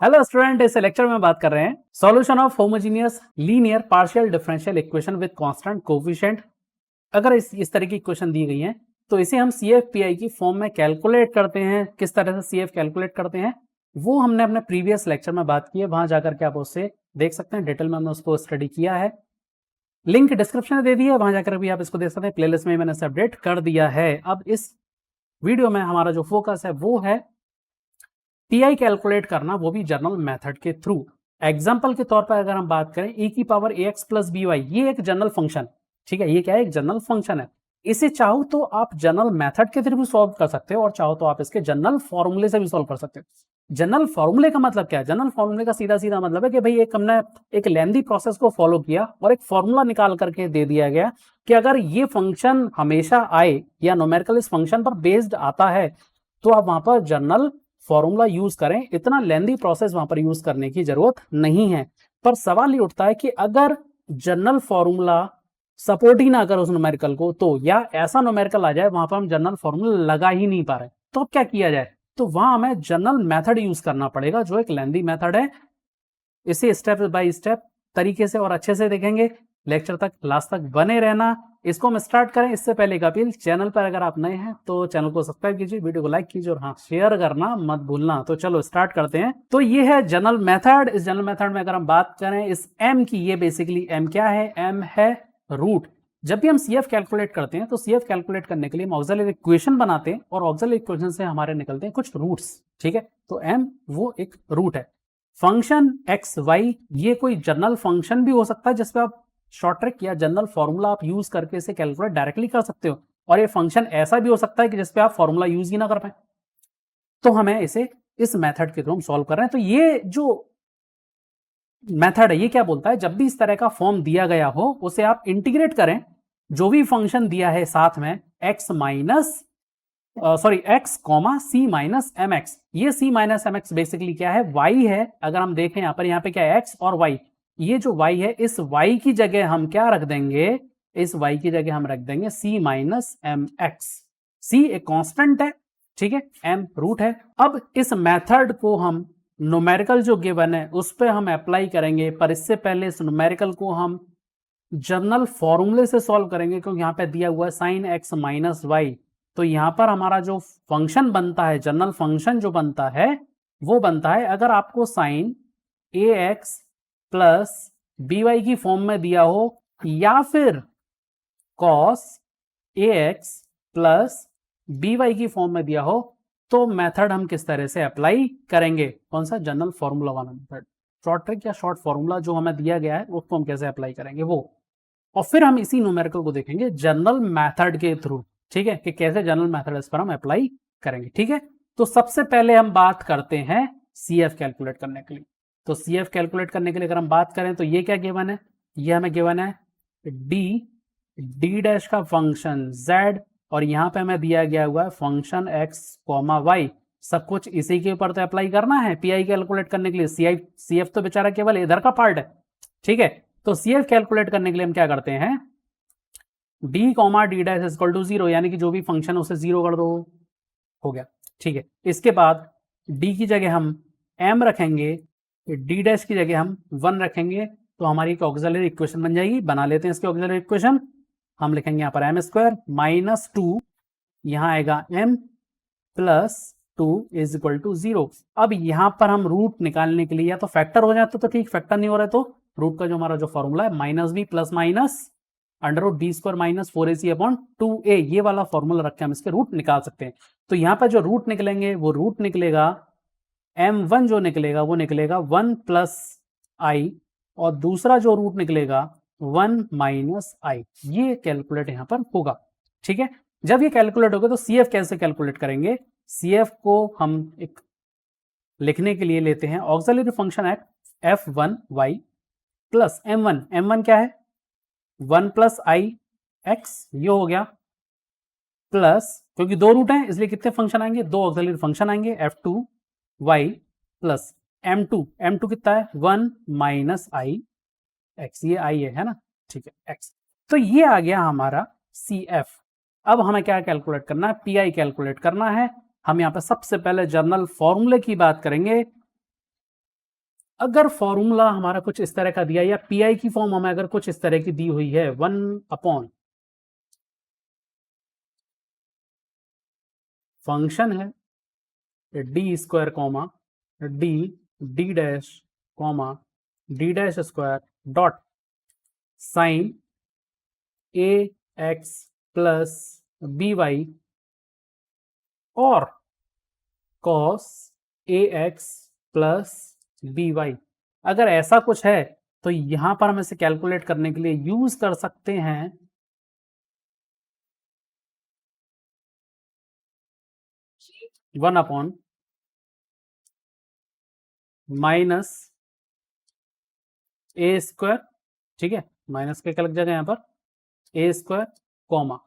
Hello student, इस lecture में बात कर रहे हैं solution of homogeneous linear partial differential equation with constant coefficient. अगर इस तरह की इक्वेशन दी गई है तो इसे हम CF/PI की फॉर्म में कैलकुलेट करते हैं। किस तरह से CF कैलकुलेट करते हैं वो हमने अपने प्रीवियस लेक्चर में बात की है, वहां जाकर के आप उससे देख सकते हैं। डिटेल में हमने उसको स्टडी किया है, लिंक डिस्क्रिप्शन में दे दिया है, वहां जाकर भी आप इसको देख सकते हैं। प्लेलिस्ट में मैंने अपडेट कर दिया है। अब इस वीडियो में हमारा जो फोकस है वो है पीआई कैलकुलेट करना, वो भी जर्नल मेथड के थ्रू। एग्जाम्पल के तौर पर अगर हम बात करें e की power ax plus B Y, ये एक जनरल फंक्शन, ठीक है, ये क्या है, एक जनरल फंक्शन है। इसे चाहो तो आप जनरल मेथड के थ्रू भी सॉल्व कर सकते हो और चाहो तो आप इसके जनरल फॉर्मूले से भी सॉल्व कर सकते हो। जनरल फॉर्मूले का मतलब क्या है? जनरल फॉर्मूले का सीधा सीधा मतलब है कि भाई एक हमने एक लेंथी प्रोसेस को फॉलो किया और एक फॉर्मूला निकाल करके दे दिया गया कि अगर ये फंक्शन हमेशा आए या न्यूमेरिकल इस फंक्शन पर बेस्ड आता है तो आप वहां पर जनरल फॉर्मूला यूज करें। इतना लेंदी प्रोसेस वहां पर यूज करने की जरूरत नहीं है। पर सवाल ये उठता है कि अगर जनरल फॉर्मूला सपोर्ट ही ना करे उस न्यूमेरिकल को, तो या ऐसा न्यूमेरिकल आ जाए वहां पर हम जनरल फॉर्मूला लगा ही नहीं पा रहे, तो अब क्या किया जाए? तो वहां हमें जनरल मेथड यूज करना पड़ेगा, जो एक लेंदी मेथड है। इसे स्टेप बाय स्टेप तरीके से और अच्छे से देखेंगे। लेक्चर तक लास्ट तक बने रहना। इसको हम स्टार्ट करें इससे पहले एक अपील, चैनल पर अगर आप नए हैं तो चैनल को सब्सक्राइब कीजिए, वीडियो को लाइक कीजिए और हाँ, शेयर करना मत भूलना। तो चलो स्टार्ट करते हैं। तो ये है जनरल मेथड। इस जनरल मेथड में अगर हम बात करें इस m की, ये बेसिकली m क्या है? m है रूट। जब भी हम CF कैलकुलेट करते हैं तो CF कैलकुलेट करने के लिए हम ऑक्सिलरी इक्वेशन बनाते हैं और ऑक्सिलरी इक्वेशन से हमारे निकलते हैं कुछ रूट्स, ठीक है। तो m वो एक रूट है। फंक्शन एक्स वाई ये कोई जनरल फंक्शन भी हो सकता है जिसपे आप शॉर्ट ट्रिक या जनरल फॉर्मूला आप यूज करके इसे कैलकुलेट डायरेक्टली कर सकते हो, और ये फंक्शन ऐसा भी हो सकता है कि जिसपे आप फॉर्मूला यूज ही ना कर पाए। तो हमें इसे इस मेथड के थ्रू हम सॉल्व कर रहे हैं। तो ये जो मेथड है ये क्या बोलता है, जब भी इस तरह का फॉर्म दिया गया हो उसे आप इंटीग्रेट करें। जो भी फंक्शन दिया है साथ में एक्स माइनस एक्स कॉमा सी माइनस एम एक्स, ये सी माइनस एम एक्स बेसिकली क्या है? वाई है। अगर हम देखें यहाँ पर, यहाँ पे क्या है? एक्स और वाई। ये जो वाई है, इस वाई की जगह हम क्या रख देंगे? इस वाई की जगह हम रख देंगे सी माइनस एम एक्स। सी एक कांस्टेंट है, ठीक है, एम रूट है। अब इस मेथड को हम न्यूमेरिकल जो गिवन है उस पर हम अप्लाई करेंगे, पर इससे पहले इस न्यूमेरिकल को हम जनरल फॉर्मूले से सॉल्व करेंगे, क्योंकि यहाँ पे दिया हुआ है साइन एक्स माइनस वाई। तो यहां पर हमारा जो फंक्शन बनता है, जनरल फंक्शन जो बनता है वो बनता है, अगर आपको sign A X plus B Y की फॉर्म में दिया हो या फिर cos A X plus B Y की फॉर्म में दिया हो, तो मेथड हम किस तरह से अप्लाई करेंगे? कौन सा? जनरल फॉर्मूला वाला मेथड। शॉर्ट ट्रिक या शॉर्ट फॉर्मूला जो हमें दिया गया है उसको हम कैसे अप्लाई करेंगे वो, और फिर हम इसी न्यूमेरिकल को देखेंगे जनरल मेथड के थ्रू, ठीक है, कि कैसे जनरल मेथड इस पर हम अप्लाई करेंगे, ठीक है। तो सबसे पहले हम बात करते हैं CF कैलकुलेट करने के लिए। तो CF कैलकुलेट करने के लिए अगर हम बात करें तो ये क्या गिवन है? ये हमें गिवन है डी डैश का फंक्शन z, और यहां पे हमें दिया गया हुआ है फंक्शन x कॉमा वाई। सब कुछ इसी के ऊपर तो अप्लाई करना है पीआई कैलकुलेट करने के लिए। CF तो बेचारा केवल इधर का पार्ट है, ठीक है। तो CF कैलकुलेट करने के लिए हम क्या करते हैं? d comma D dash equal to 0, यानी कि जो भी फंक्शन है उसे 0 कर दो, हो गया, ठीक है। इसके बाद d की जगह हम m रखेंगे, d डैश की जगह हम 1 रखेंगे, तो हमारी एक ऑक्सिलरी इक्वेशन बन जाएगी। बना लेते हैं इसकी ऑक्सिलरी इक्वेशन। हम लिखेंगे यहाँ पर एम स्क्वायर माइनस 2, यहाँ आएगा m plus 2 is equal to 0। अब यहां पर हम रूट निकालने के लिए या तो फैक्टर हो जाता तो ठीक, फैक्टर नहीं हो रहा है तो रूट का जो हमारा जो फॉर्मूला है minus B plus minus under root B square minus 4ac upon 2a, ये वाला फॉर्मूला रख के हम इसके रूट निकाल सकते हैं। तो यहां पर जो रूट निकलेंगे वो रूट निकलेगा m1, जो निकलेगा वो निकलेगा 1 प्लस आई, और दूसरा जो रूट निकलेगा 1 माइनस आई। ये कैलकुलेट यहां पर होगा, ठीक है। जब ये कैलकुलेट होगा तो CF कैसे कैलकुलेट करेंगे? CF को हम एक लिखने के लिए लेते हैं auxiliary function f1y plus m1। m1 क्या है? 1 प्लस आई एक्स, ये हो गया, प्लस क्योंकि दो रूट हैं इसलिए कितने फंक्शन आएंगे? दो ऑक्सिलरी फंक्शन आएंगे, f2y प्लस m2 कितना है? 1 माइनस आई एक्स, ये आई है ना, ठीक है, x। तो ये आ गया हमारा CF। अब हमें क्या कैलकुलेट करना है? PI कैलकुलेट करना है। हम यहाँ पे सबसे पहले जनरल फॉर्मूले की बात करेंगे। अगर फॉर्मूला हमारा कुछ इस तरह का दिया या पीआई की फॉर्म हमें अगर कुछ इस तरह की दी हुई है 1 फंक्शन है D square comma D D dash comma D dash square dot sine A X plus B Y और cos A X plus B Y, अगर ऐसा कुछ है तो यहां पर हम इसे कैलकुलेट करने के लिए यूज कर सकते हैं one upon minus A square, ठीक है, माइनस के अलग जगह यहां पर A square comma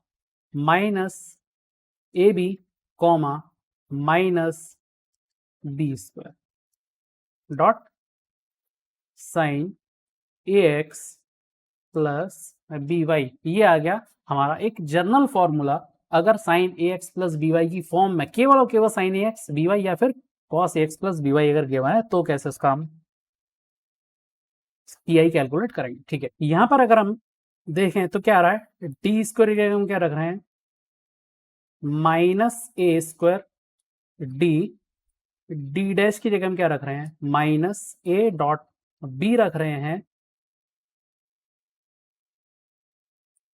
minus A B comma minus B square dot sine A X plus B Y. ये आ गया हमारा एक जनरल फॉर्मूला। अगर sine A X plus B Y की फॉर्म में केवल और केवल sine A X B Y या फिर cos A X plus B Y अगर गिवन है तो कैसे उसका हम पीआई कैलकुलेट करेंगे। ठीक है, यहां पर अगर हम देखें तो क्या आ रहा है, डी स्क्वायर की जगह हम क्या रख रहे हैं minus A square D, D dash की जगह हम क्या रख रहे हैं माइनस ए डॉट बी रख रहे हैं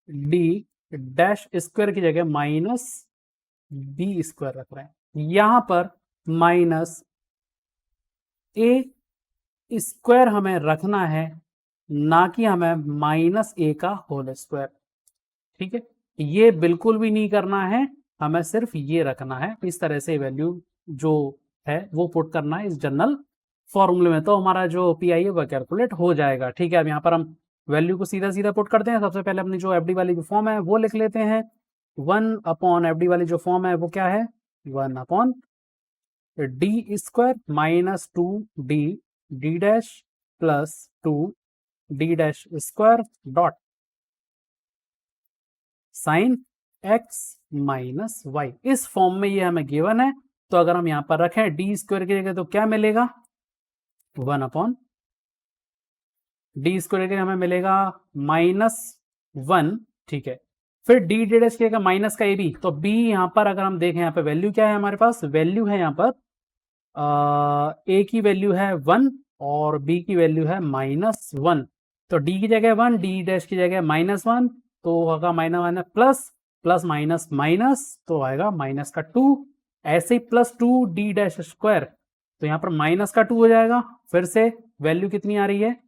डी डैश स्क्वायर की जगह माइनस बी स्क्वायर रख रहे हैं। यहां पर माइनस ए स्क्वायर हमें रखना है, ना कि हमें माइनस ए का होल स्क्वायर। ठीक है, ये बिल्कुल भी नहीं करना है, हमें सिर्फ ये रखना है। इस तरह से वैल्यू जो है वो पुट करना है इस जनरल फॉर्मूले में, तो हमारा जो पी आई है वह कैलकुलेट हो जाएगा। ठीक है, अब यहाँ पर हम वैल्यू को सीधा सीधा पुट करते हैं। सबसे पहले अपनी जो एफ डी वाली जो फॉर्म है वो लिख लेते हैं। 1 एफ डी वाली जो फॉर्म है वो क्या है 1 D square minus 2 D dash plus 2 dash square dot sine x minus Y. इस फॉर्म में ये हमें गिवन है, तो अगर हम यहां पर रखें डी स्क्वायर की जगह तो क्या मिलेगा 1 डी स्क्वायर की जगह हमें मिलेगा -1। ठीक है, फिर डी डैश की जगह माइनस का ए बी, तो बी यहां पर अगर हम देखें यहाँ पे वैल्यू क्या है हमारे पास, वैल्यू है यहाँ पर ए की वैल्यू है 1 और बी की वैल्यू है -1। तो डी की जगह 1 डी डैश की जगह -1, तो होगा minus minus plus plus minus minus, तो आएगा माइनस का 2। ऐसे ही +2 डी डैश स्क्वायर, तो यहां पर माइनस का 2 हो जाएगा। फिर से वैल्यू कितनी आ रही है,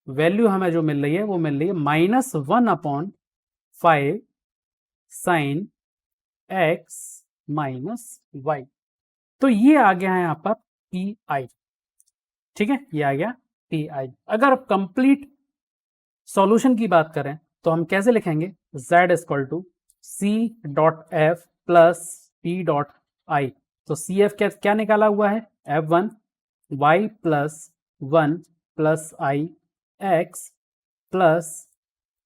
वैल्यू हमें जो मिल रही है वो मिल रही है -1/5 साइन एक्स माइनस वाई। तो ये आ गया है यहां पर पी आई। ठीक है, ये आ गया पी आई। अगर कंप्लीट सॉल्यूशन की बात करें तो हम कैसे लिखेंगे, z = c.f प्लस p.i। तो सी एफ क्या निकाला हुआ है f1 y plus 1 plus I X plus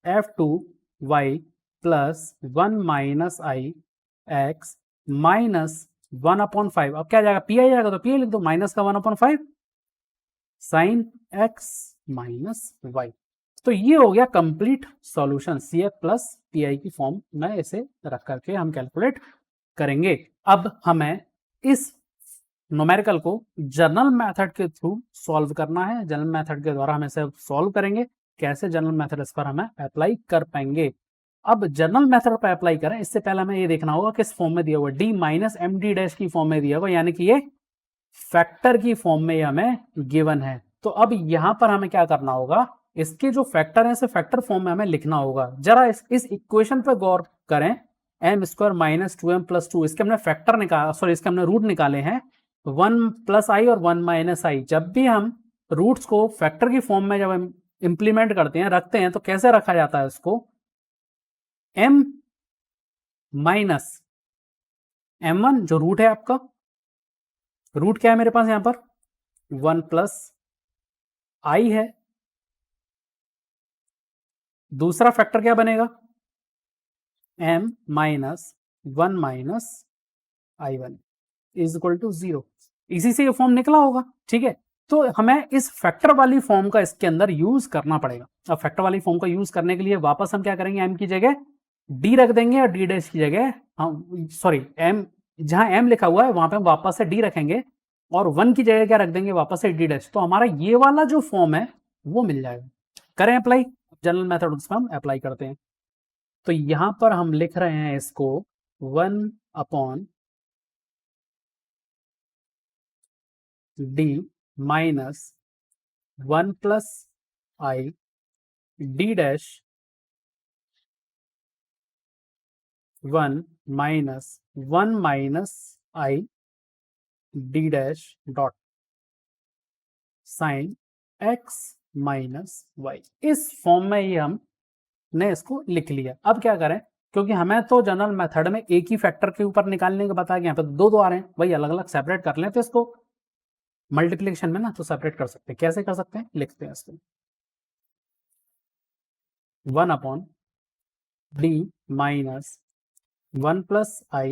f2 y plus 1 minus I x minus 1/5। अब क्या जाएगा पी आई जाएगा, तो पी आई लिख दो माइनस का 1/5 साइन एक्स माइनस वाई। तो ये हो गया complete solution, C F plus P I की फॉर्म में इसे रख करके हम कैलकुलेट करेंगे। अब हमें इस न्यूमेरिकल को जनरल मेथड के थ्रू सॉल्व करना है। जनरल मेथड के द्वारा हम इसे सॉल्व करेंगे। कैसे जनरल मेथड इस पर हमें अप्लाई कर पाएंगे। अब जनरल मेथड पर अप्लाई करें इससे पहले हमें ये देखना होगा किस फॉर्म में दिया हुआ, D minus M D dash की फॉर्म में दिया हुआ, यानी कि ये फैक्टर की फॉर्म में हमें गिवन है। तो अब यहां पर हमें क्या करना होगा, इसके जो फैक्टर है इसे फैक्टर फॉर्म में हमें लिखना होगा। जरा इस इक्वेशन पर गौर करें, M square minus 2m plus 2, इसके हमने फैक्टर निकाला, सॉरी इसके हमने रूट निकाले हैं 1 प्लस आई और 1 माइनस आई। जब भी हम रूट्स को फैक्टर की फॉर्म में जब हम इंप्लीमेंट करते हैं रखते हैं तो कैसे रखा जाता है इसको, m माइनस m1 जो रूट है आपका, रूट क्या है मेरे पास यहां पर 1 प्लस आई है, दूसरा फैक्टर क्या बनेगा m minus 1 minus i1 is equal to 0। इसी से ये फॉर्म निकला होगा, ठीक है। तो हमें इस फैक्टर वाली फॉर्म का इसके अंदर यूज करना पड़ेगा। अब फैक्टर वाली फॉर्म का यूज करने के लिए वापस हम क्या करेंगे, एम की जगह डी रख देंगे और डी डैश की जगह हम सॉरी एम, जहां एम लिखा हुआ है वहां पे हम वापस से डी रखेंगे और 1 की जगह क्या रख देंगे वापस से डी डैश। तो हमारा ये वाला जो फॉर्म है वो मिल जाएगा। करें अप्लाई, जनरल मेथड उसमें हम अप्लाई करते हैं। तो यहां पर हम लिख रहे हैं इसको 1 D minus 1 + i d dash 1 - i d dash dot sine x - y। इस फॉर्म में ही हमने इसको लिख लिया। अब क्या करें, क्योंकि हमें तो जनरल मेथड में एक ही फैक्टर के ऊपर निकालने को बताया गया, यहाँ पे दो दो आ रहे हैं, वही अलग अलग सेपरेट कर लें तो इसको मल्टीप्लिकेशन में ना तो सेपरेट कर सकते हैं। कैसे कर सकते हैं, लिखते हैं इसको 1 / d minus 1 + i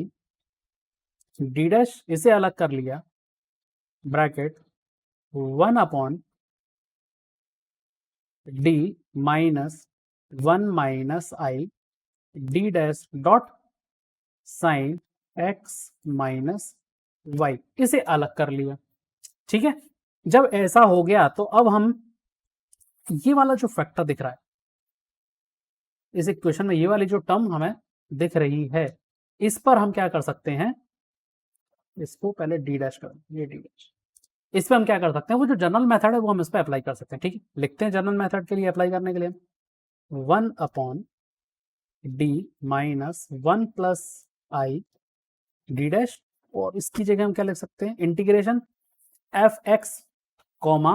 d dash, इसे अलग कर लिया bracket 1 / d minus 1 - i d dash dot sine x - y, इसे अलग कर लिया, ठीक है। जब ऐसा हो गया तो अब हम ये वाला जो फैक्टर दिख रहा है इस इक्वेशन में, ये वाली जो टर्म हमें दिख रही है, इस पर हम क्या कर सकते हैं, इसको पहले डी डैश कर, ये डी डैश, इस पे हम क्या कर सकते हैं, वो जो जनरल मेथड है वो हम इस पे अप्लाई कर सकते हैं, ठीक है। लिखते हैं जनरल मेथड के लिए अप्लाई करने के लिए 1 / d minus 1 + i d dash, और इसकी जगह हम क्या लिख सकते हैं, integration f x comma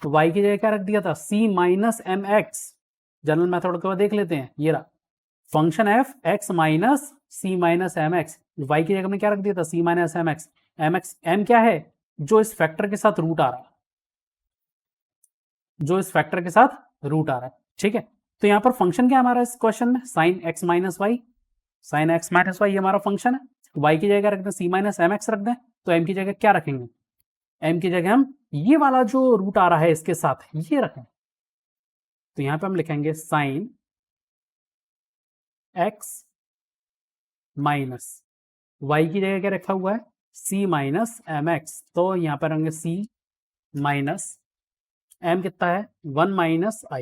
y की जगह क्या रख दिया था, c - mx। जनरल मेथड के बाद देख लेते हैं, ये रहा function F X minus C minus M X, Y की जगह में क्या रख दिया था, C minus M x. M x M क्या है, जो इस फैक्टर के साथ रूट आ रहा है, जो इस फैक्टर के साथ रूट आ रहा है, ठीक है। तो यहां पर फंक्शन क्या हमारा इस क्वेश्चन में, sine x minus y, sine x minus y हमारा फंक्शन है। वाई की जगह रख दें सी माइनस एम एक्स रख दें, तो एम की जगह क्या रखेंगे, एम की जगह हम ये वाला जो रूट आ रहा है इसके साथ ये रखें। तो यहां पे हम लिखेंगे साइन एक्स माइनस वाई की जगह क्या रखा हुआ है, सी माइनस एम एक्स। तो यहां पर होंगे सी माइनस एम कितना है, 1 -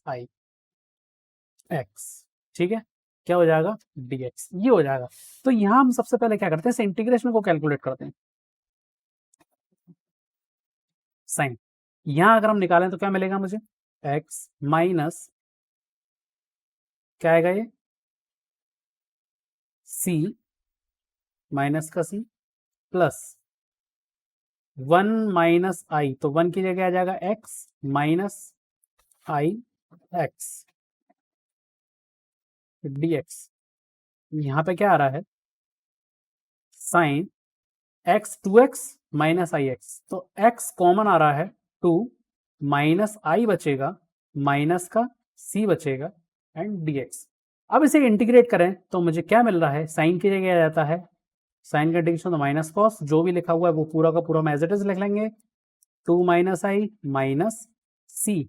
i एक्स, ठीक है। क्या हो जाएगा, dx, ये हो जाएगा। तो यहां हम सबसे पहले क्या करते हैं, इंटीग्रेशन को कैलकुलेट करते हैं, साइन। यहां अगर हम निकालें तो क्या मिलेगा मुझे, x माइनस क्या आएगा, ये c माइनस का c प्लस 1 - i, तो 1 की जगह आ जाएगा x minus i x dx। यहां पे क्या आ रहा है, sign x 2x minus I x, तो x कॉमन आ रहा है 2 माइनस आई बचेगा माइनस का c बचेगा एंड dx। अब इसे इंटीग्रेट करें तो मुझे क्या मिल रहा है, साइन की जगह आ जाता है साइन का इंटीग्रेशन तो माइनस कॉस, जो भी लिखा हुआ है वो पूरा का पूरा हम एज इट इज लिख लेंगे 2 - i माइनस c,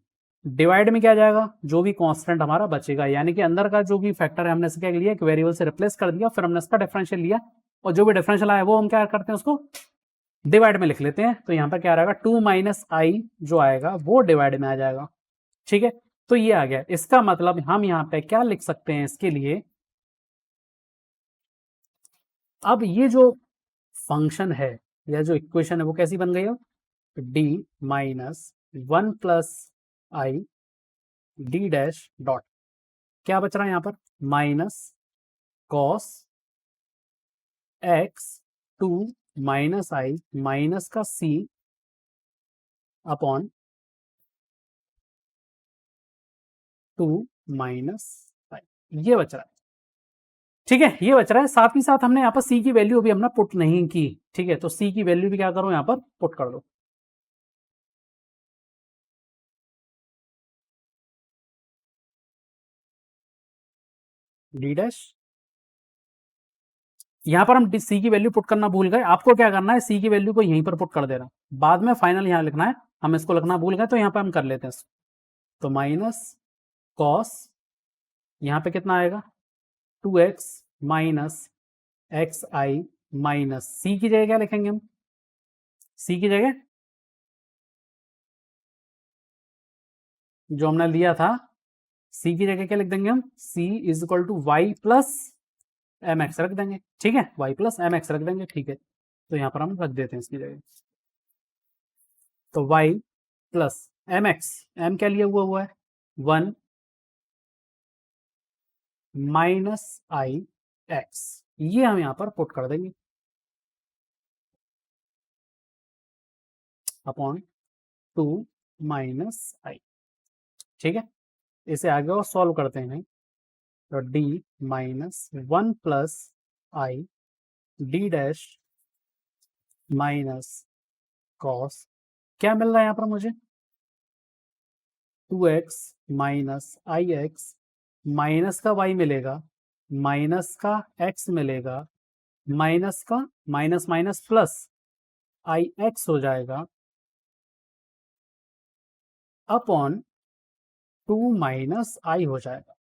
डिवाइड में क्या जाएगा, जो भी कांस्टेंट हमारा बचेगा, यानी कि अंदर का जो भी फैक्टर है हमने इससे क्या लिया, एक वेरिएबल से रिप्लेस कर दिया, फिर हमने इसका डिफरेंशियल लिया और जो भी डिफरेंशियल आया वो हम क्या करते हैं, उसको डिवाइड में लिख लेते हैं। तो यहां पर क्या रहेगा, 2 - i जो आएगा वो डिवाइड में आ जाएगा, ठीक है। तो ये आ गया, इसका मतलब हम यहां पे क्या लिख सकते हैं इसके लिए, अब ये जो फंक्शन है या जो इक्वेशन है वो कैसी बन गई हो, d minus 1 + i d dash dot, क्या बच रहा है यहां पर, minus cos x 2 - i minus का c अपॉन 2 माइनस i, ये बच रहा है, ठीक है। ये बच रहा है, साथ ही साथ हमने यहाँ पर c की वैल्यू अभी हमने पुट नहीं की, ठीक है। तो c की वैल्यू भी क्या करो, यहाँ पर पुट कर दो, d डैश यहाँ पर हम सी की वैल्यू पुट करना भूल गए, आपको क्या करना है, सी की वैल्यू को यहीं पर पुट कर देना, बाद में फाइनल यहाँ लिखना है, हम इसको लिखना भूल गए तो यहाँ पर हम कर लेते हैं। तो माइनस कॉस, यहाँ पे कितना आएगा 2x माइनस एक्स आई माइनस सी की जगह क्या लिखेंगे हम, सी की जगह जो हमने लिया था, सी की जगह क्या लिख देंगे हम, C is equal to Y plus M X रख देंगे, ठीक है, वाई प्लस एम एक्स रख देंगे, ठीक है। तो यहां पर हम रख देते हैं इसकी जगह, तो y plus M x, M क्या लिया हुआ है 1 माइनस आई एक्स, ये हम यहां पर पुट कर देंगे अपॉन 2 माइनस आई, ठीक है। इसे आगे और सॉल्व करते हैं, तो D minus 1 plus i d dash minus cos, क्या मिल रहा है यहाँ पर मुझे 2x minus I x, minus का y मिलेगा, माइनस का x मिलेगा, माइनस का माइनस माइनस प्लस आई एक्स हो जाएगा अपॉन 2 माइनस आई हो जाएगा,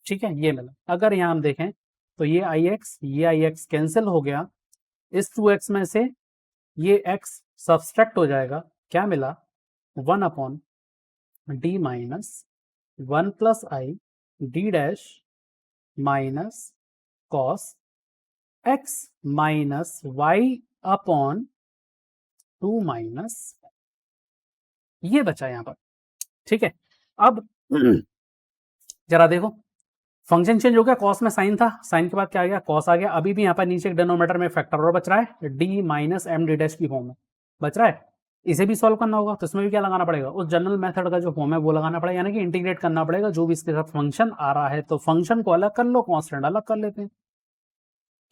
ठीक है, ये मिला। अगर यहाँ हम देखें तो ये आई एक्स कैंसिल हो गया, इस 2x में से ये x सब्सट्रैक्ट हो जाएगा, क्या मिला 1 upon d minus 1 plus i d dash minus cos x minus y upon 2 minus, ये बचा यहां पर, ठीक है। अब जरा देखो फंक्शन चेंज हो गया, कॉस में साइन था, साइन के बाद क्या आ गया कॉस आ गया, अभी भी यहाँ पर नीचे डिनोमिनेटर में फैक्टर और बच रहा है, d minus M D dash की फॉर्म में बच रहा है, इसे भी सॉल्व करना होगा, तो इसमें भी क्या लगाना पड़ेगा, उस जनरल मेथड का जो फॉर्म है वो लगाना पड़ेगा, यानी कि इंटीग्रेट करना पड़ेगा जो भी इसके साथ फंक्शन आ रहा है, तो फंक्शन को अलग कर लो, कॉन्स्टेंट अलग कर लेते हैं,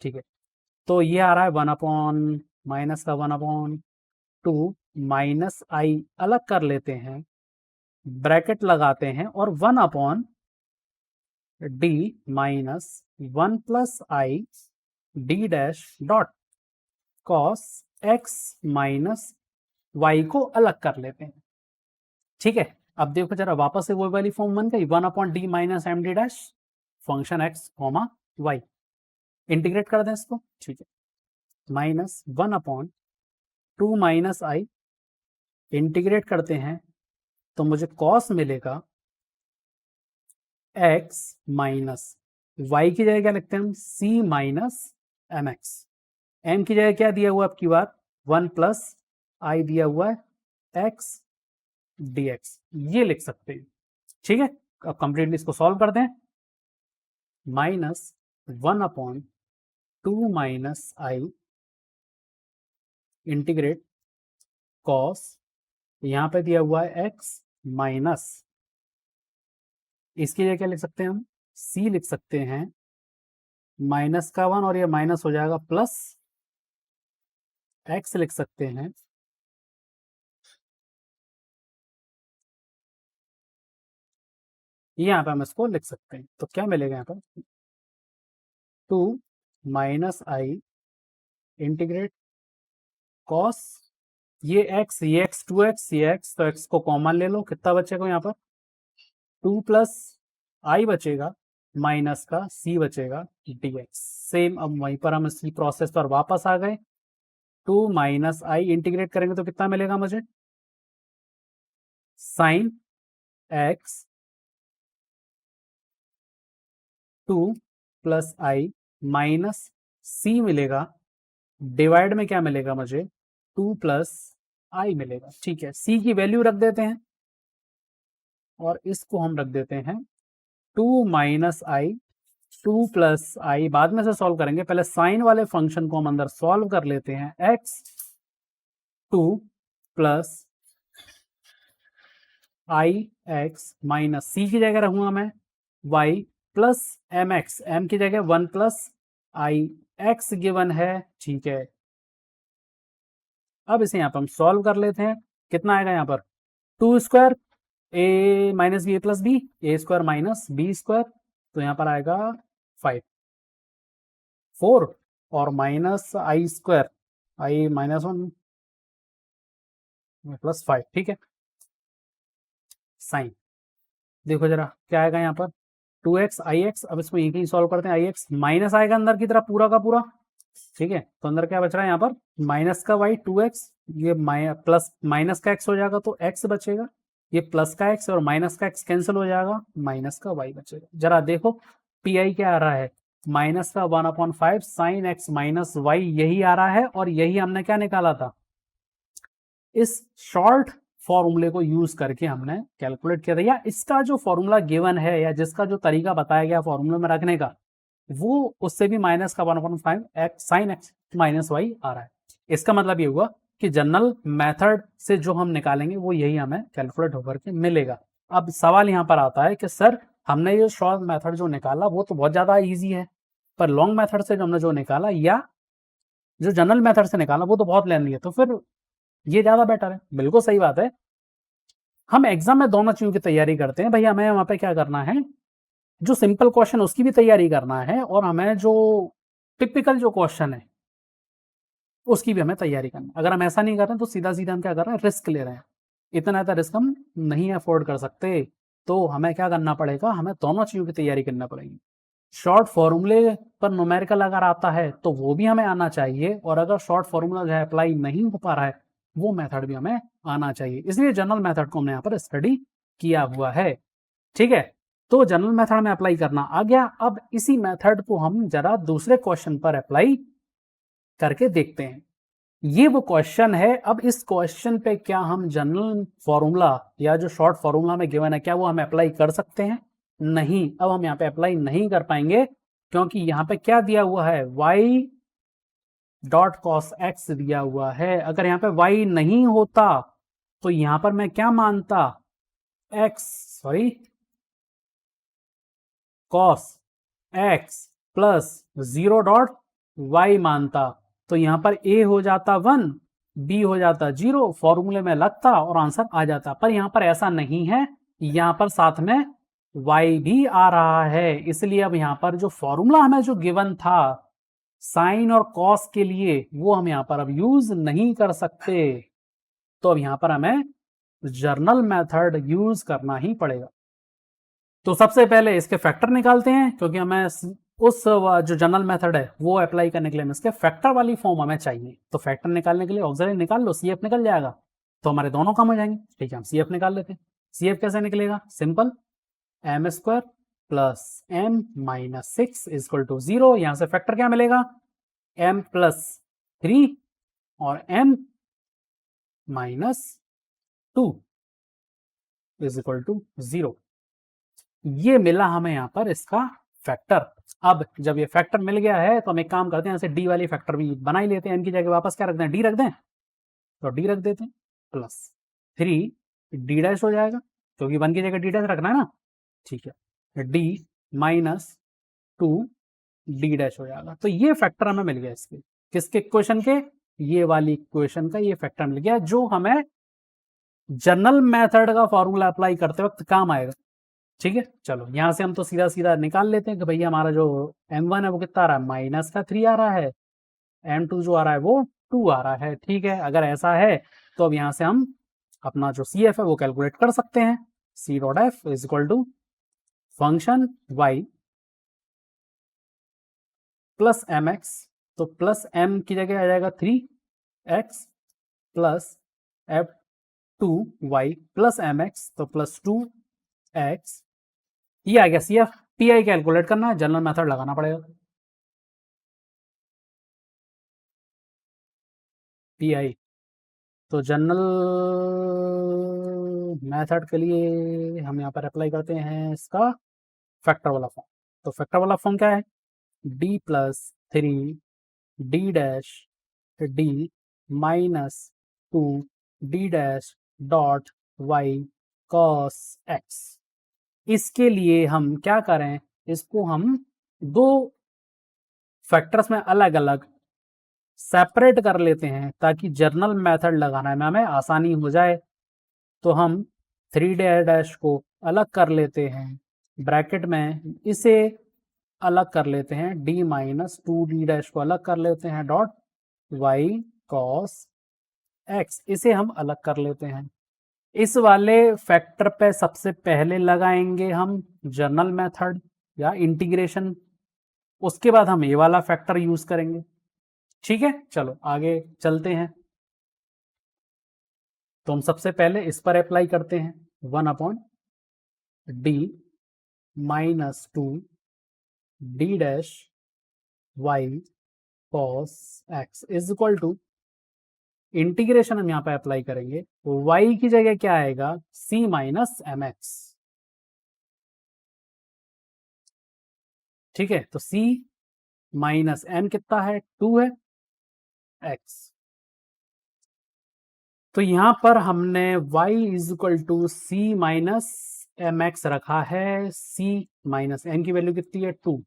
ठीक है। तो ये आ रहा है 1 अपॉन माइनस का 1 अपॉन 2 माइनस आई अलग कर लेते हैं, ब्रैकेट लगाते हैं और 1 upon d minus 1 plus i d dash dot cos x minus y को अलग कर लेते हैं, ठीक है। अब देखो जरा वापस से वो वाली फॉर्म बन गई, 1 upon d minus M D dash function x comma y, integrate कर दें इसको, ठीक है, minus 1 upon 2 minus i, integrate करते हैं तो मुझे कॉस मिलेगा x माइनस वाई की जगह क्या लिखते हैं हम, c minus M x, m की जगह क्या दिया हुआ आपकी बात 1 प्लस आई दिया हुआ है x dx, ये लिख सकते हैं, ठीक है। अब कंप्लीटली इसको सॉल्व कर दें, minus 1 upon 2 minus i integrate cos, यहां पे दिया हुआ है x माइनस, इसकी जगह क्या लिख सकते हैं हम, c लिख सकते हैं, माइनस का 1 और ये माइनस हो जाएगा प्लस x लिख सकते हैं, यहाँ पे हम इसको लिख सकते हैं, तो क्या मिलेगा यहाँ पर 2 माइनस आई इंटीग्रेट कॉस, ये x 2x ये x, तो x को कॉमन ले लो, कितना बचेगा यहाँ पर 2 प्लस आई बचेगा माइनस का c बचेगा dx, सेम अब वहीं पर हम इसी प्रोसेस पर वापस आ गए, 2 माइनस आई इंटीग्रेट करेंगे तो कितना मिलेगा मुझे साइन x 2 प्लस आई माइनस c मिलेगा, डिवाइड में क्या मिलेगा मुझे 2 प्लस आई मिलेगा, ठीक है। c की वैल्यू रख देते हैं और इसको हम रख देते हैं 2 माइनस आई 2 प्लस आई, बाद में से सॉल्व करेंगे, पहले साइन वाले फंक्शन को हम अंदर सॉल्व कर लेते हैं, x 2 प्लस आई एक्स माइनस सी की जगह रहूंगा मैं y plus M x, m की जगह 1 प्लस आई एक्स गिवन है, ठीक है। अब इसे यहाँ पर हम सॉल्व कर लेते हैं, कितना आएगा यहाँ पर 2 स्क्वायर ए माइनस बी ए प्लस बी, ए स्क्वायर माइनस बी स्क्वायर, तो यहाँ पर आएगा 5 4 और माइनस आई स्क्वायर आई माइनस 1 प्लस 5, ठीक है। साइन देखो जरा क्या आएगा यहाँ पर 2x आई एक्स, अब इसको एक ही सॉल्व करते हैं, आई एक्स माइनस आएगा अंदर की तरफ पूरा का पूरा, ठीक है। तो अंदर क्या बच रहा है यहाँ पर माइनस का y 2x, ये प्लस माइनस का x हो जाएगा तो x बचेगा, ये प्लस का x और माइनस का x कैंसिल हो जाएगा, माइनस का y बचेगा। जरा देखो पी आई क्या आ रहा है माइनस का 1/5 साइन x माइनस वाई, यही आ रहा है और यही हमने क्या निकाला था, इस शॉर्ट फॉर्मूले को यूज करके हमने कैलकुलेट किया था, या इसका जो फॉर्मूला गिवन है या जिसका जो तरीका बताया गया फॉर्मूले में रखने का, वो उससे भी माइनस का 1/5 X sine x minus Y आ रहा है। इसका मतलब ये हुआ कि जनरल मेथड से जो हम निकालेंगे वो यही हमें कैलकुलेट होकर के मिलेगा। अब सवाल यहाँ पर आता है कि सर हमने ये शॉर्ट मेथड जो निकाला वो तो बहुत ज्यादा इजी है, पर लॉन्ग मेथड से हमने जो निकाला या जो जनरल मेथड से निकाला वो तो बहुत लेंदी है, तो फिर ये ज्यादा बेटर है। बिल्कुल सही बात है, हम एग्जाम में दोनों चीजों की तैयारी करते हैं भाई, हमें वहां पे क्या करना है, जो सिंपल क्वेश्चन उसकी भी तैयारी करना है और हमें जो टिपिकल जो क्वेश्चन है उसकी भी हमें तैयारी करना है। अगर हम ऐसा नहीं कर रहे हैं तो सीधा सीधा हम क्या कर रहे हैं, रिस्क ले रहे हैं, इतना ज़्यादा रिस्क हम नहीं अफोर्ड कर सकते। तो हमें क्या करना पड़ेगा, हमें दोनों चीज़ों की तैयारी करना पड़ेगी। शॉर्ट फॉर्मूले पर न्यूमेरिकल अगर आता है तो वो भी हमें आना चाहिए, और अगर शॉर्ट फॉर्मूला जो है अप्लाई नहीं हो पा रहा है वो मेथड भी हमें आना चाहिए, इसलिए जनरल मेथड को हमने यहाँ पर स्टडी किया हुआ है, ठीक है। तो जनरल मेथड में अप्लाई करना आ गया। अब इसी मेथड को हम जरा दूसरे क्वेश्चन पर अप्लाई करके देखते हैं। ये वो क्वेश्चन है, अब इस क्वेश्चन पे क्या हम जनरल फॉर्मूला या जो शॉर्ट फॉर्मूला में गिवन है क्या वो हम अप्लाई कर सकते हैं, नहीं। अब हम यहाँ पे अप्लाई नहीं कर पाएंगे क्योंकि यहाँ पे क्या दिया हुआ है, y डॉट कॉस एक्स दिया हुआ है। अगर यहाँ पे y नहीं होता तो यहाँ पर मैं क्या मानता, cos x plus 0 dot y मानता, तो यहां पर a हो जाता 1, b हो जाता 0, फॉर्मूले में लगता और आंसर आ जाता। पर यहां पर ऐसा नहीं है, यहां पर साथ में y भी आ रहा है, इसलिए अब यहां पर जो फॉर्मूला हमें जो गिवन था साइन और कॉस के लिए वो हम यहां पर अब यूज नहीं कर सकते। तो अब यहां पर हमें जर्नल मेथड यूज करना ही पड़ेगा। तो सबसे पहले इसके फैक्टर निकालते हैं, क्योंकि हमें उस जो जनरल मेथड है वो अप्लाई करने के लिए इसके फैक्टर वाली फॉर्म हमें चाहिए। तो फैक्टर निकालने के लिए ऑक्सिलरी निकाल लो, सीएफ निकल जाएगा, तो हमारे दोनों काम हो जाएंगे, ठीक है। हम सीएफ निकाल लेते हैं। सीएफ कैसे निकलेगा, simple, m square plus m minus 6 equal to 0। यहां से फैक्टर क्या मिलेगा, एम प्लस 3 और m minus 2 is equal to 0। ये मिला हमें यहाँ पर इसका फैक्टर। अब जब ये फैक्टर मिल गया है तो हम एक काम करते हैं, जैसे डी वाली फैक्टर भी बना ही लेते हैं, इनकी जगह वापस क्या रख दें, डी रख दें, तो डी रख देते हैं प्लस 3 डी डैश हो जाएगा, क्योंकि 1 की जगह डी डैश रखना है ना, ठीक है। डी माइनस 2 डी डैश हो जाएगा। तो ये फैक्टर हमें मिल गया इसके, किसके इक्वेशन के, ये वाली इक्वेशन का ये फैक्टर मिल गया, जो हमें जनरल मेथड का फॉर्मूला अप्लाई करते वक्त काम आएगा, ठीक है। चलो यहां से हम तो सीधा सीधा निकाल लेते हैं कि भैया हमारा जो m1 है वो कितना आ रहा है, माइनस का 3 आ रहा है, m2 जो आ रहा है वो 2 आ रहा है, ठीक है। अगर ऐसा है तो अब यहां से हम अपना जो CF है वो कैलकुलेट कर सकते हैं। C dot f is equal to function y plus M x, तो प्लस m की जगह आ जाएगा 3x plus f2y plus M x, तो प्लस 2x, ये आ गया CF। PI कैलकुलेट करना है, जनरल मेथड लगाना पड़ेगा। PI तो जनरल मेथड के लिए हम यहाँ पर अप्लाई करते हैं इसका फैक्टर वाला फॉर्म। तो फैक्टर वाला फॉर्म क्या है, d plus 3 d dash d minus 2 D dash dot y cos x. इसके लिए हम क्या करें, इसको हम दो फैक्टर्स में अलग अलग सेपरेट कर लेते हैं ताकि जर्नल मेथड लगाने में हमें आसानी हो जाए। तो हम 3 डैश को अलग कर लेते हैं ब्रैकेट में, इसे अलग कर लेते हैं, d माइनस 2d' को अलग कर लेते हैं, डॉट y cos x, इसे हम अलग कर लेते हैं। इस वाले फैक्टर पे सबसे पहले लगाएंगे हम जनरल मेथड या इंटीग्रेशन, उसके बाद हम ये वाला फैक्टर यूज करेंगे। ठीक है, चलो आगे चलते हैं। तो हम सबसे पहले इस पर अप्लाई करते हैं, 1/d माइनस 2d' y cos x is equal to, integration हम यहां पे अप्लाई करेंगे तो y की जगह क्या आएगा, c माइनस एम एक्स। ठीक है, तो c माइनस m कितना है, 2 है, x। तो यहां पर हमने y is equal to c minus M x रखा है, c माइनस m की वैल्यू कितनी है, 2।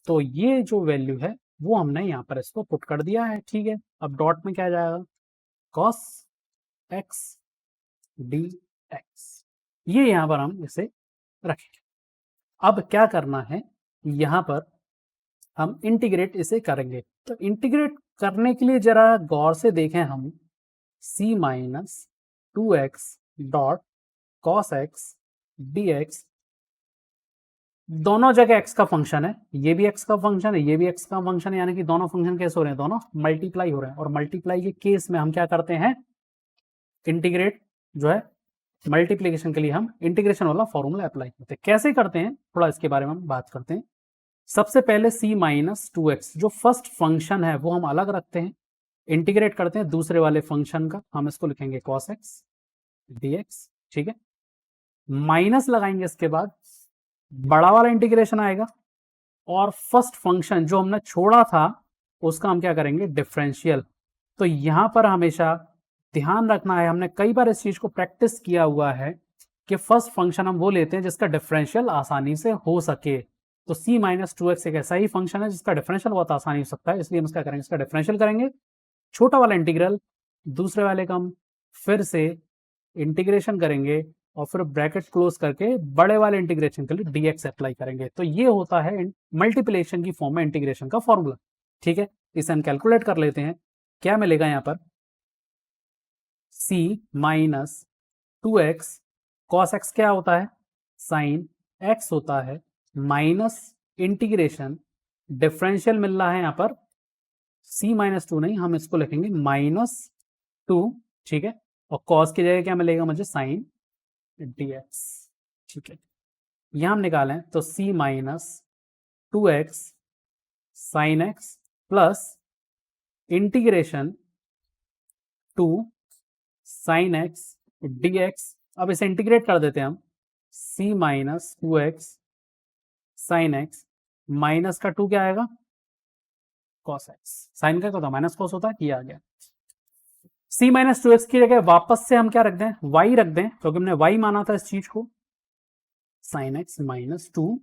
तो ये जो वैल्यू है वो हमने यहाँ पर इसको पुट कर दिया है। ठीक है, अब डॉट में क्या आ जाएगा, cos x dx, ये यहां पर हम इसे रखेंगे। अब क्या करना है, यहां पर हम इंटीग्रेट इसे करेंगे। तो इंटीग्रेट करने के लिए जरा गौर से देखें हम, c minus 2x dot cos x dx, दोनों जगह x का फंक्शन है, ये भी x का फंक्शन है, ये भी x का फंक्शन है, यानी कि दोनों फंक्शन कैसे हो रहे हैं, दोनों मल्टीप्लाई हो रहे हैं। और मल्टीप्लाई के केस में हम क्या करते हैं, इंटीग्रेट जो है मल्टीप्लिकेशन के लिए हम इंटीग्रेशन वाला फॉर्मूला अप्लाई करते हैं। कैसे करते हैं थोड़ा इसके बारे में हम बात करते हैं। सबसे पहले c माइनस 2x जो फर्स्ट फंक्शन है वो हम अलग रखते हैं, इंटीग्रेट करते हैं दूसरे वाले फंक्शन का, हम इसको लिखेंगे cos x dx। ठीक है, माइनस लगाएंगे, इसके बाद बड़ा वाला इंटीग्रेशन आएगा, और फर्स्ट फंक्शन जो हमने छोड़ा था उसका हम क्या करेंगे, डिफरेंशियल। तो यहां पर हमेशा ध्यान रखना है, हमने कई बार इस चीज को प्रैक्टिस किया हुआ है कि फर्स्ट फंक्शन हम वो लेते हैं जिसका डिफरेंशियल आसानी से हो सके। तो c माइनस 2x एक ऐसा ही फंक्शन है जिसका डिफरेंशियल बहुत आसानी हो सकता है, इसलिए हम इसका करेंगे, इसका डिफरेंशियल करेंगे, छोटा वाला इंटीग्रल, दूसरे वाले का हम फिर से इंटीग्रेशन करेंगे, और फिर ब्रैकेट क्लोज करके बड़े वाले इंटीग्रेशन के लिए dx अप्लाई करेंगे। तो ये होता है मल्टीप्लिकेशन की फॉर्म में इंटीग्रेशन का फॉर्मूला। ठीक है, इसे हम कैलकुलेट कर लेते हैं, क्या मिलेगा यहाँ पर, c minus 2x cos x क्या होता है, साइन x होता है, माइनस इंटीग्रेशन, डिफरेंशियल मिल रहा है यहाँ पर c माइनस 2 नहीं, हम इसको लिखेंगे माइनस 2। ठीक है, और cos की जगह क्या मिलेगा मुझे, साइन dx। ठीक है, यहां हम निकालें तो c minus 2x sine x plus integration 2 sine x dx। अब इसे इंटीग्रेट कर देते हैं हम, c minus 2x sine x minus का 2 क्या आएगा, cos x, साइन का क्या होता है, माइनस cos होता है, किया आ गया। c माइनस 2x की जगह वापस से हम क्या रख दें, y रख दें, क्योंकि हमने y माना था इस चीज को, sine x minus 2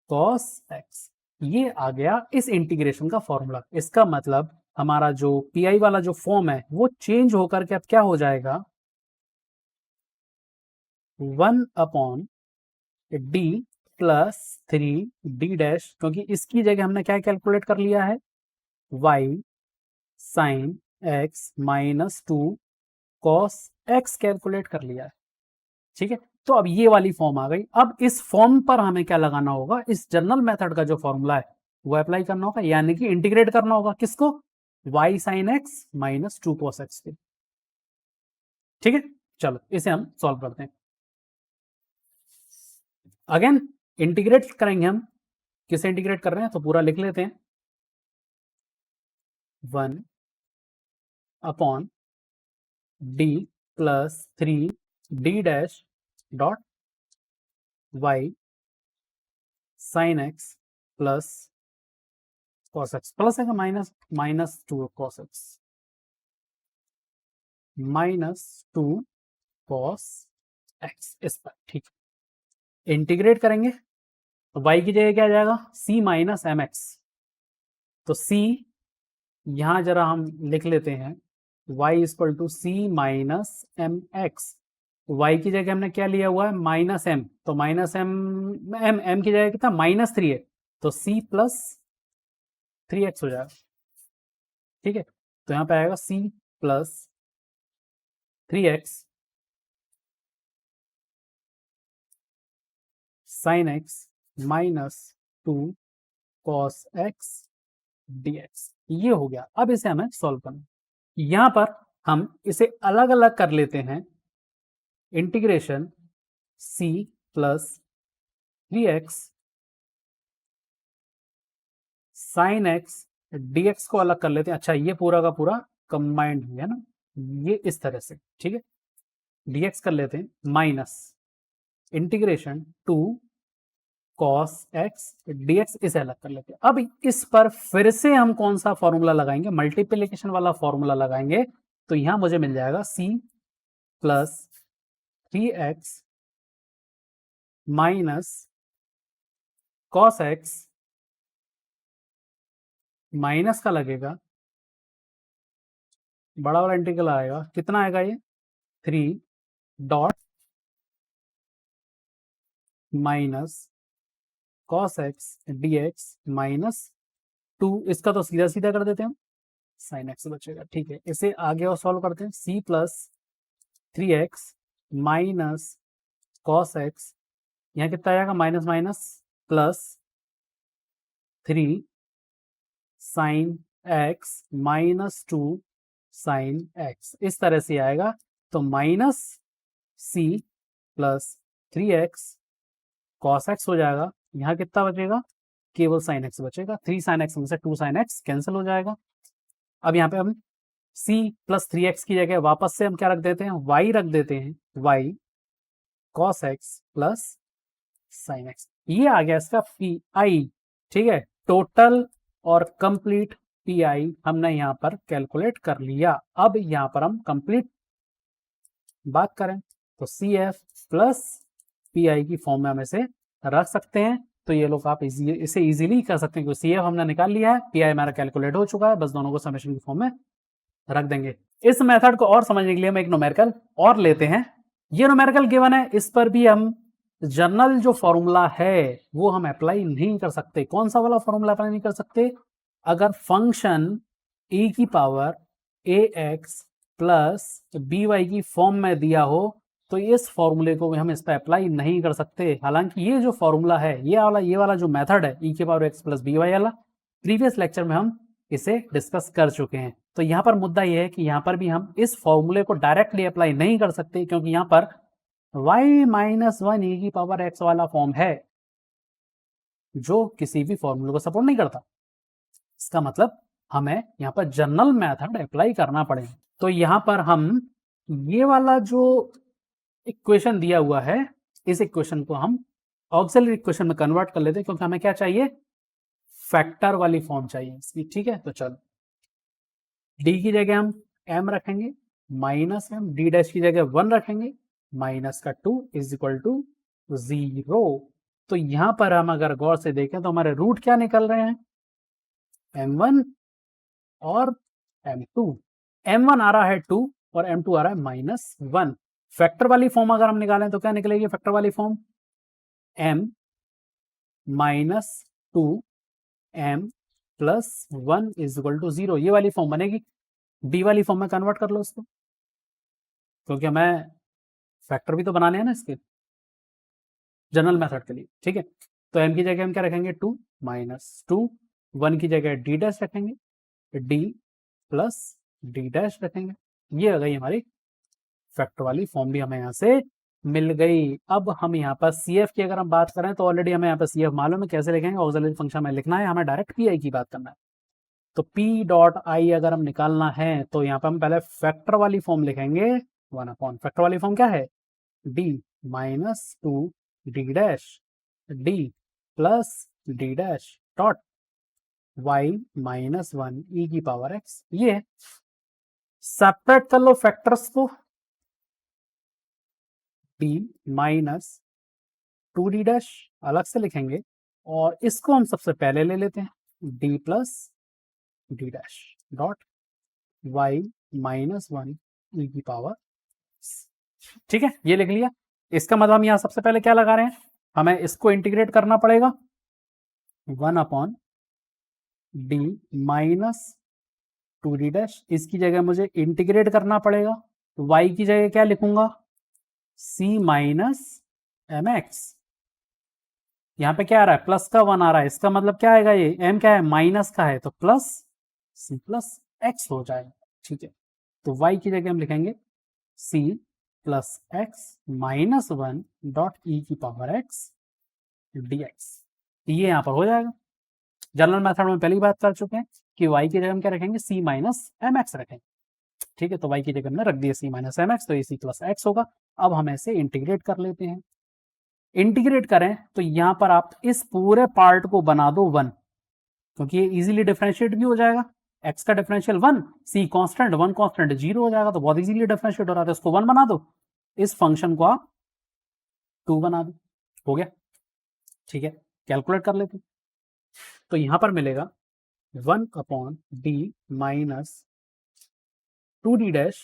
cos x, ये आ गया इस इंटीग्रेशन का फॉर्मूला। इसका मतलब हमारा जो पी वाला जो फॉर्म है वो चेंज होकर के अब क्या हो जाएगा, 1/d प्लस 3d', क्योंकि इसकी जगह हमने क्या कैलकुलेट कर लिया है, y sign x minus 2 cos x calculate कर लिया है। ठीक है, तो अब ये वाली फॉर्म आ गई। अब इस फॉर्म पर हमें क्या लगाना होगा, इस जनरल मेथड का जो फॉर्मूला है वो अप्लाई करना होगा, यानी कि इंटीग्रेट करना होगा, किसको, y sign x minus 2 cos x के। ठीक है, चलो इसे हम सॉल्व करते हैं। अगेन इंटीग्रेट करेंगे हम, किसे इंटीग्रेट कर रहे हैं तो पूरा लिख लेते हैं, 1/d plus 3d' dot y sign x plus cos x, plus है minus, minus 2 cos x minus 2 cos x इस पर। ठीक है, इंटीग्रेट करेंगे तो y की जगह क्या आ जाएगा, c माइनस एम एक्स। तो c यहां जरा हम लिख लेते हैं, y equal to c minus M x. y की जगह हमने क्या लिया हुआ है, माइनस m, तो माइनस m, m की जगह कितना, -3 है, तो c प्लस 3x हो जाएगा, ठीक है। तो यहाँ पे आएगा c plus 3x sine x minus 2 cos x dx, ये हो गया। अब इसे हमें सॉल्व करना, यहां पर हम इसे अलग अलग कर लेते हैं। Integration c plus 3x sine x dx को अलग कर लेते हैं। अच्छा, ये पूरा का पूरा कंबाइंड है ना, ये इस तरह से, ठीक है। dx कर लेते हैं minus integration 2 cos x dx, इसे अलग कर लेते हैं। अब इस पर फिर से हम कौन सा फॉर्मूला लगाएंगे, मल्टीप्लिकेशन वाला फॉर्मूला लगाएंगे। तो यहां मुझे मिल जाएगा c plus 3x minus cos x, minus का लगेगा, बड़ा वाला इंटीग्रल आएगा, कितना आएगा ये 3 dot minus cos x dx minus 2, इसका तो सीधा सीधा कर देते हैं हम, साइन एक्स बचेगा, ठीक है। इसे आगे और सॉल्व करते हैं, c plus 3x minus cos x, यहाँ कितना आएगा minus minus plus 3 sine x minus 2 sine x, इस तरह से आएगा। तो minus c plus 3x cos x हो जाएगा, यहाँ कितना बचेगा, केवल साइन एक्स बचेगा। 3 साइन एक्स में से 2 साइन एक्स कैंसिल हो जाएगा। अब यहाँ पे हम c प्लस 3x की जगह वापस से हम क्या रख देते हैं, y रख देते हैं, y cos x plus sine x, ये आ गया इसका पी, ठीक है। टोटल और कंप्लीट पी हमने यहाँ पर कैलकुलेट कर लिया। अब यहाँ पर हम कंप्लीट बात करें तो सी एफ प्लस पी की फॉर्म में हम इसे रख सकते हैं। तो ये लोग आप इसे इजीली कर सकते हैं, क्योंकि सी एफ हमने निकाल लिया है, पी हमारा कैलकुलेट हो चुका है, बस दोनों को समेशन की फॉर्म में रख देंगे। इस मेथड को और समझने के लिए हम एक न्यूमेरिकल और लेते हैं। ये न्यूमेरिकल गिवन है, इस पर भी हम जनरल जो फॉर्मूला है वो हम अप्लाई नहीं कर सकते। कौन सा वाला फॉर्मूला अप्लाई नहीं कर सकते, अगर फंक्शन e की power ax plus B Y की फॉर्म में दिया हो तो इस फॉर्मूले को हम इस पर अप्लाई नहीं कर सकते। हालांकि ये जो फॉर्मूला है, ये वाला जो मेथड है e की power x plus B y वाला, प्रीवियस लेक्चर में हम इसे डिस्कस कर चुके हैं। तो यहाँ पर मुद्दा यह है कि यहाँ पर भी हम इस फॉर्मूले को डायरेक्टली अप्लाई नहीं कर सकते, क्योंकि यहाँ पर y माइनस 1 e की पावर x वाला फॉर्म है जो किसी भी फॉर्मूले को सपोर्ट नहीं करता। इसका मतलब हमें यहाँ पर जनरल मेथड अप्लाई करना पड़ेगा। तो यहाँ पर हम ये वाला जो इक्वेशन दिया हुआ है, इस इक्वेशन को हम ऑक्सिलरी इक्वेशन में कन्वर्ट कर लेते हैं, क्योंकि हमें क्या चाहिए, फैक्टर वाली फॉर्म चाहिए इसकी, ठीक है। तो चलो d की जगह हम m रखेंगे माइनस m, d डैश की जगह 1 रखेंगे, माइनस का 2 इज इक्वल टू 0। तो यहां पर हम अगर गौर से देखें तो हमारे रूट क्या निकल रहे हैं, m1 और m2। m1 आ रहा है 2 और m2 आ रहा है -1। फैक्टर वाली फॉर्म अगर हम निकालें तो क्या निकलेगी फैक्टर वाली form, m minus 2 m plus 1 is equal to 0, ये वाली फॉर्म बनेगी। डी वाली फॉर्म में कन्वर्ट कर लो इसको, क्योंकि हमें फैक्टर भी तो बनाने हैं ना इसके जनरल मेथड के लिए, ठीक है। तो m की जगह हम क्या रखेंगे, 2 माइनस 2, 1 की जगह d डैश रखेंगे, d प्लस d डैश रखेंगे। ये आ गई हमारी फैक्टर वाली फॉर्म, भी हमें यहाँ से मिल गई। अब हम यहाँ पर CF की अगर हम बात करें तो ऑलरेडी हमें यहाँ पर CF मालूम है, कैसे लिखेंगे, ऑक्सिलरी फंक्शन में लिखना है, हमें डायरेक्ट PI की बात करना है। तो P डॉट आई अगर हम निकालना है तो यहाँ पर हम पहले फैक्टर वाली फॉर्म लिखेंगे, 1 फैक्टर वाली फॉर्म क्या है, d minus 2 d dash d plus d dash dot y minus 1 e की पावर x। ये सेपरेट कर लो फैक्टर्स को, d माइनस 2d डैश अलग से लिखेंगे और इसको हम सबसे पहले ले लेते हैं, d plus d dash dot y minus 1 e की पावर, ठीक है, ये लिख लिया। इसका मतलब हम यहां सबसे पहले क्या लगा रहे हैं, हमें इसको इंटीग्रेट करना पड़ेगा, 1/d माइनस 2d डैश, इसकी जगह मुझे इंटीग्रेट करना पड़ेगा, तो y की जगह क्या लिखूंगा, c माइनस एम एक्स। यहाँ पे क्या आ रहा है, प्लस का 1 आ रहा है, इसका मतलब क्या आएगा, ये m क्या है, माइनस का है, तो प्लस c प्लस एक्स हो जाएगा। ठीक है, तो y की जगह हम लिखेंगे c plus x minus 1 dot E की पावर x dx, ये यहाँ पर हो जाएगा। जनरल मेथड में पहली बात कर चुके हैं कि y की जगह हम क्या रखेंगे, c माइनस एम एक्स रखेंगे। ठीक है, तो y की जगह हमने रख दिया c माइनस एम एक्स, तो ये c प्लस एक्स होगा। अब हम ऐसे इंटीग्रेट कर लेते हैं। इंटीग्रेट करें तो यहां पर आप इस पूरे पार्ट को बना दो 1, क्योंकि ये इजीली डिफरेंशिएट भी हो जाएगा। x का डिफरेंशियल 1, c कांस्टेंट, 1 कांस्टेंट 0 हो जाएगा, तो बहुत इजीली डिफरेंशिएट हो रहा है, तो इसको 1 बना दो, इस फंक्शन को आप 2 बना दो, हो गया। ठीक है, कैलकुलेट कर लेते, तो यहां पर मिलेगा 1/d माइनस 2d डैश,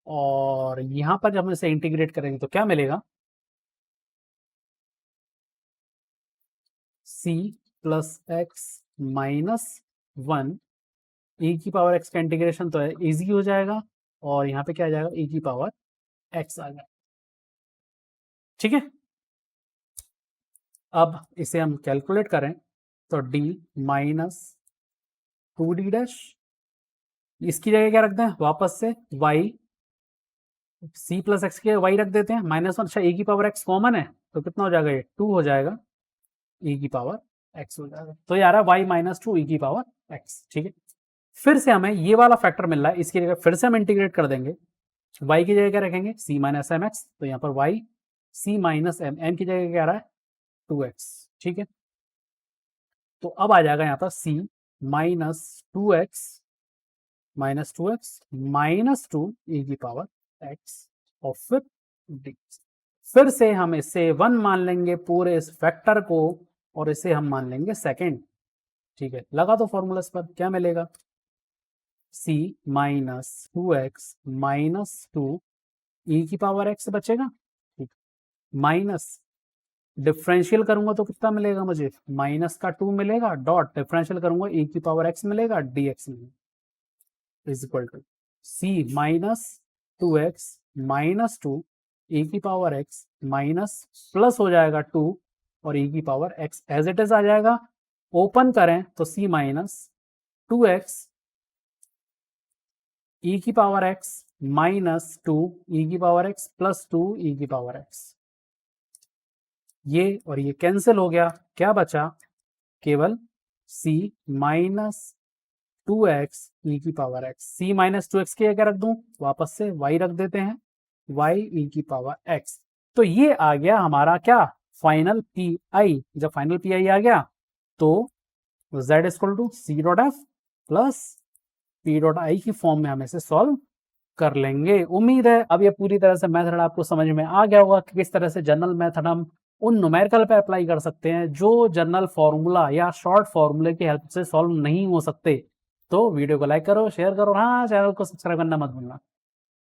और यहां पर जब हम इसे इंटीग्रेट करेंगे तो क्या मिलेगा, c plus x minus 1 e की पावर x का इंटीग्रेशन तो है, इजी हो जाएगा, और यहाँ पे क्या आ जाएगा, e की पावर x आ जाएगा। ठीक है, अब इसे हम कैलकुलेट करें तो d माइनस 2d डैश, इसकी जगह क्या रख दें, वापस से y, c प्लस एक्स के y रख देते हैं, -1, अच्छा e की पावर x कॉमन है, तो कितना हो जाएगा, ये 2 हो जाएगा, e की पावर x हो जाएगा, तो ये आ रहा है y माइनस 2 e की पावर x। ठीक है, फिर से हमें ये वाला फैक्टर मिल रहा है, इसकी जगह फिर से हम इंटीग्रेट कर देंगे, y की जगह क्या रखेंगे, c माइनस एम एक्स, तो यहाँ पर y c minus m, m की जगह क्या आ रहा है 2x। ठीक है, तो अब आ जाएगा यहाँ पर c minus 2x minus 2x minus 2 e की पावर x, और फिर d, फिर से हम इसे 1 मान लेंगे पूरे इस फैक्टर को, और इसे हम मान लेंगे सेकेंड। ठीक है, लगा दो फॉर्मूलास पर, क्या मिलेगा, c minus 2x minus 2 e की पावर x बचेगा, माइनस डिफरेंशियल करूंगा तो कितना मिलेगा मुझे, माइनस का 2 मिलेगा, डॉट डिफरेंशियल करूंगा e की पावर x मिलेगा, dx मिलेगा, is equal to c minus 2x minus 2 e की पावर x माइनस प्लस हो जाएगा 2 और e की power x as it is आ जाएगा। ओपन करें तो c माइनस 2x e की पावर x माइनस 2 e की पावर x प्लस 2 e की पावर x, ये और ये कैंसिल हो गया, क्या बचा, केवल c माइनस 2x e की power x, c minus 2x की क्या रख दूं, वापस से y रख देते हैं, y e की पावर x। तो ये आ गया हमारा क्या, फाइनल पी। जब फाइनल पी आ गया तो z equal to c dot f plus p dot i की फॉर्म में हम इसे सॉल्व कर लेंगे। उम्मीद है अब ये पूरी तरह से मेथड आपको समझ में आ गया होगा कि किस तरह से जनरल मेथड हम उन न्यूमेरिकल पे अप्लाई कर सकते हैं जो जनरल फॉर्मूला या शॉर्ट फॉर्मूले की हेल्प से सॉल्व नहीं हो सकते। तो वीडियो को लाइक करो, शेयर करो, हाँ चैनल को सब्सक्राइब करना मत भूलना।